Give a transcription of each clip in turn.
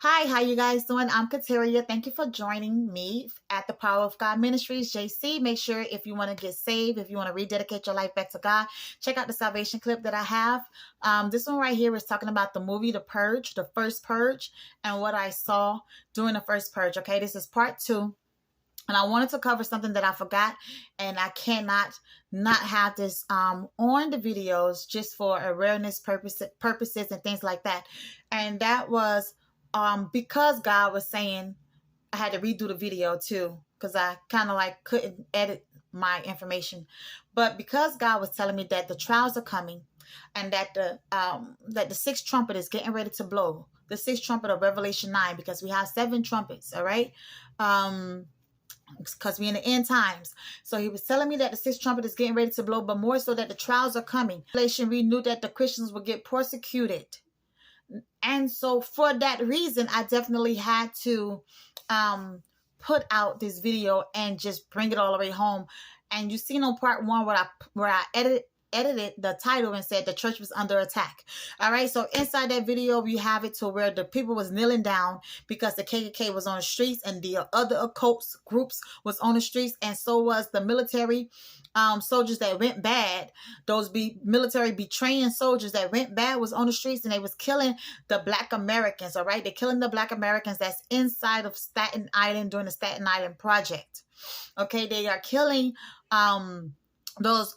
Hi, how you guys doing? I'm Kateria. Thank you for joining me at the Power of God Ministries, JC. Make sure if you want to get saved, if you want to rededicate your life back to God, check out the salvation clip that I have. This one right here is talking about the movie The Purge, the first Purge, and what I saw during the first Purge. Okay, this is part two. And I wanted to cover something that I forgot, and I cannot not have this on the videos just for awareness purposes and things like that. And that was because God was saying I had to redo the video too, because I kind of like couldn't edit my information. But because God was telling me that the trials are coming, and that the sixth trumpet is getting ready to blow, the sixth trumpet of Revelation 9, because we have seven trumpets. All right. Because we're in the end times. So he was telling me that the sixth trumpet is getting ready to blow, but more so that the trials are coming. We knew that the Christians would get persecuted. And so for that reason, I definitely had to put out this video and just bring it all the way home. And you seen on part one where I edited the title and said the church was under attack. All right, so inside that video we have it to where the people was kneeling down because the KKK was on the streets and the other occult groups was on the streets, and so was the military soldiers that went bad. Those military betraying soldiers that went bad was on the streets, and they was killing the Black Americans. All right, they're killing the Black Americans that's inside of Staten Island during the Staten Island Project. Okay, they are killing those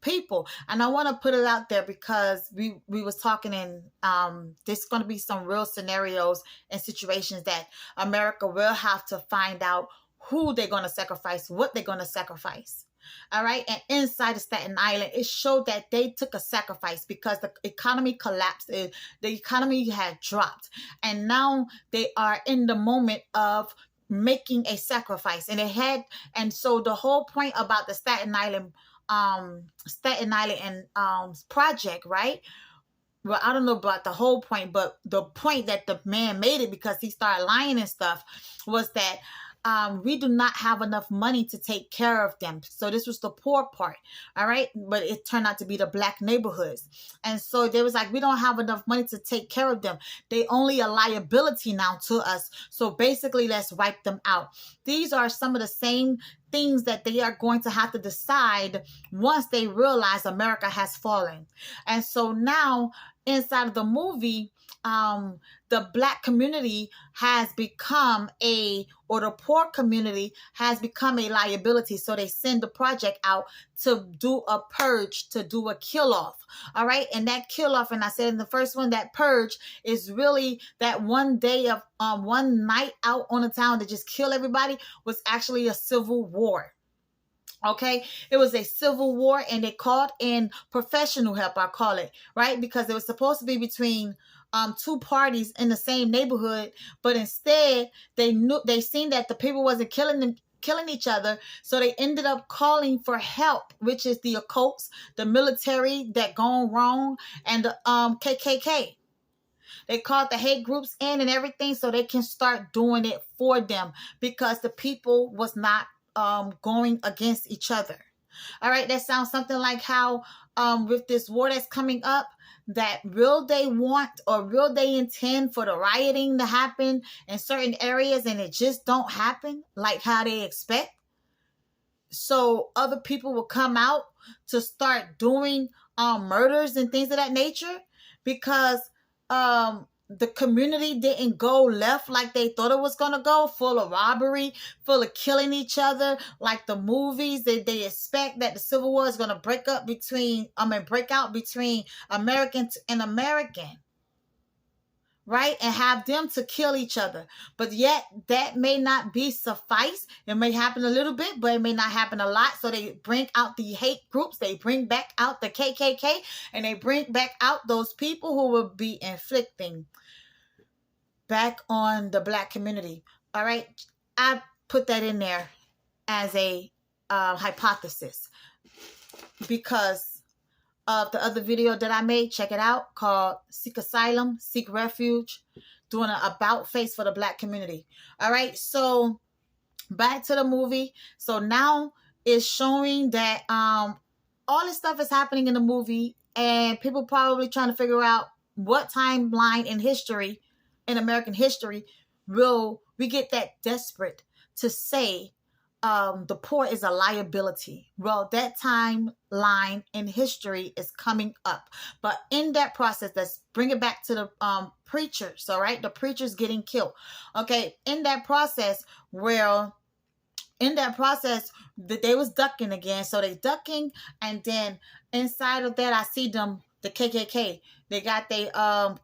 people. And I want to put it out there because we was talking, and there's going to be some real scenarios and situations that America will have to find out who they're going to sacrifice, what they're going to sacrifice. All right. And inside of Staten Island, it showed that they took a sacrifice because the economy collapsed. The economy had dropped, and now they are in the moment of making a sacrifice. And so the whole point about the Staten Island project, right? Well, I don't know about the whole point, but the point that the man made it, because he started lying and stuff, was that we do not have enough money to take care of them. So this was the poor part. All right. But it turned out to be the Black neighborhoods. And so they was like, we don't have enough money to take care of them. They only a liability now to us. So basically, let's wipe them out. These are some of the same things that they are going to have to decide once they realize America has fallen. And so now inside of the movie, the Black community has become or the poor community has become a liability. So they send the project out to do a purge, to do a kill off. All right. And that kill off, and I said in the first one, that purge is really that one day of one night out on a town to just kill everybody, was actually a civil war. Okay, it was a civil war, and they called in professional help, I call it, right? Because it was supposed to be between two parties in the same neighborhood, but instead they seen that the people wasn't killing each other, so they ended up calling for help, which is the occults, the military that gone wrong, and the KKK. They called the hate groups in and everything so they can start doing it for them, because the people was not going against each other. All right, that sounds something like how with this war that's coming up, that will they want or will they intend for the rioting to happen in certain areas, and it just don't happen like how they expect. So other people will come out to start doing murders and things of that nature because the community didn't go left like they thought it was going to go, full of robbery, full of killing each other, like the movies. They expect that the Civil War is going to break out between American and American, right? And have them to kill each other. But yet that may not be suffice. It may happen a little bit, but it may not happen a lot. So they bring out the hate groups. They bring back out the KKK, and they bring back out those people who will be inflicting back on the Black community. All right. I put that in there as a hypothesis because of the other video that I made. Check it out, called Seek Asylum, Seek Refuge, doing an about face for the Black community. All right. So back to the movie. So now it's showing that all this stuff is happening in the movie, and people probably trying to figure out what timeline in history in American history we get that desperate to say the poor is a liability. Well, that timeline in history is coming up. But in that process, let's bring it back to the preachers, all right? The preachers getting killed. Okay, in that process, they was ducking again. So they ducking, and then inside of that, I see them, the KKK. They got their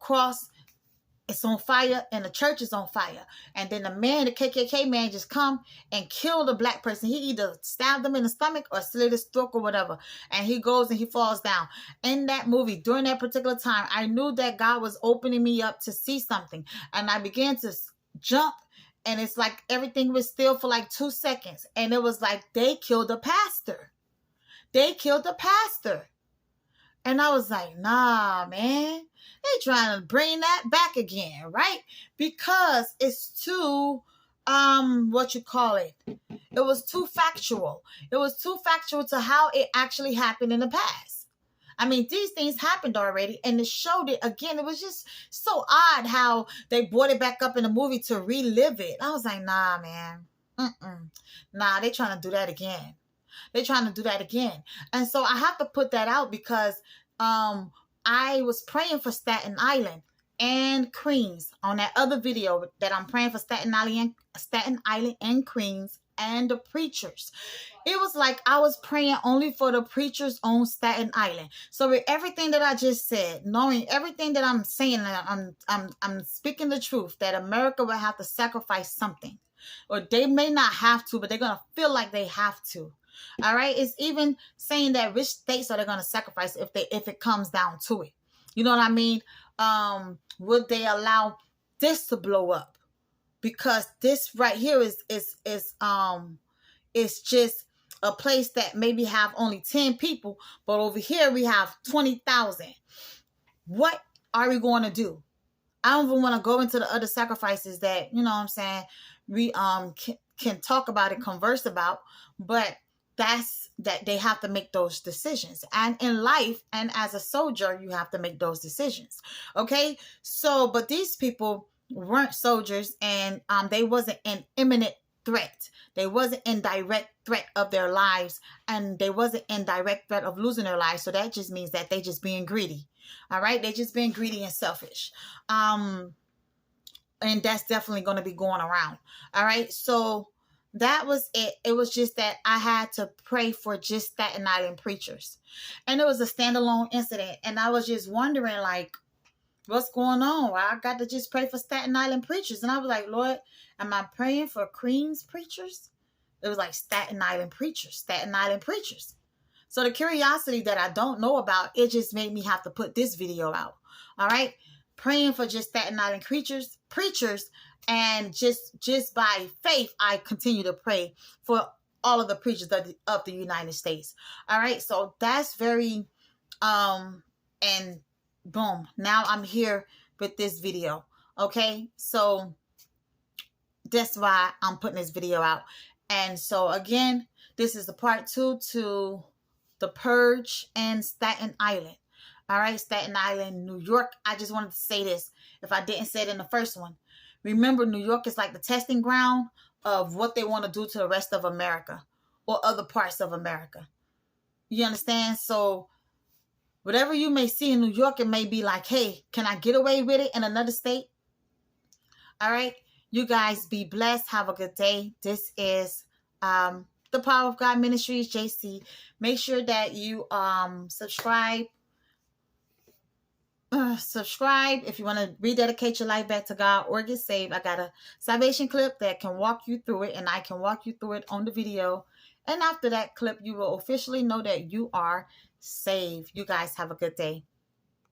cross. It's on fire, and the church is on fire. And then the KKK man, just come and kill the black person. He either stabbed them in the stomach or slit his throat or whatever. And he goes and he falls down. In that movie, during that particular time, I knew that God was opening me up to see something. And I began to jump. And it's like everything was still for like 2 seconds. And it was like they killed the pastor. They killed the pastor. And I was like, nah, man. They trying to bring that back again, right? Because it's too, what you call it? It was too factual. It was too factual to how it actually happened in the past. I mean, these things happened already, and it showed it again. It was just so odd how they brought it back up in the movie to relive it. I was like, nah, man. Nah, they trying to do that again. They're trying to do that again. And so I have to put that out because I was praying for Staten Island and Queens on that other video that I'm praying for Staten Island and Queens and the preachers. It was like I was praying only for the preachers on Staten Island. So with everything that I just said, knowing everything that I'm saying, I'm speaking the truth that America will have to sacrifice something. Or they may not have to, but they're going to feel like they have to. All right. It's even saying that rich states are going to sacrifice if it comes down to it. You know what I mean? Would they allow this to blow up? Because this right here is just a place that maybe have only 10 people, but over here we have 20,000. What are we going to do? I don't even want to go into the other sacrifices that, you know what I'm saying, we can talk about and converse about, but that's that they have to make those decisions. And in life and as a soldier, you have to make those decisions. Okay. So, but these people weren't soldiers, and they wasn't an imminent threat. They wasn't in direct threat of their lives, and they wasn't in direct threat of losing their lives. So that just means that they just being greedy. All right. They just being greedy and selfish. And that's definitely going to be going around. All right. So that was it. It was just that I had to pray for just Staten Island preachers. And it was a standalone incident. And I was just wondering, like, what's going on? I got to just pray for Staten Island preachers. And I was like, Lord, am I praying for Queens preachers? It was like Staten Island preachers. So the curiosity that I don't know about, it just made me have to put this video out. All right. Praying for just Staten Island preachers. And just by faith, I continue to pray for all of the preachers of the United States. All right. So that's very, and boom. Now I'm here with this video. Okay. So that's why I'm putting this video out. And so again, this is the part 2 to the Purge and Staten Island. All right. Staten Island, New York. I just wanted to say this. If I didn't say it in the first one. Remember, New York is like the testing ground of what they want to do to the rest of America or other parts of America. You understand? So whatever you may see in New York, it may be like, hey, can I get away with it in another state? All right. You guys be blessed. Have a good day. This is the Power of God Ministries, JC. Make sure that you subscribe if you want to rededicate your life back to God or get saved. I got a salvation clip that can walk you through it, and I can walk you through it on the video. And after that clip, you will officially know that you are saved. You guys have a good day.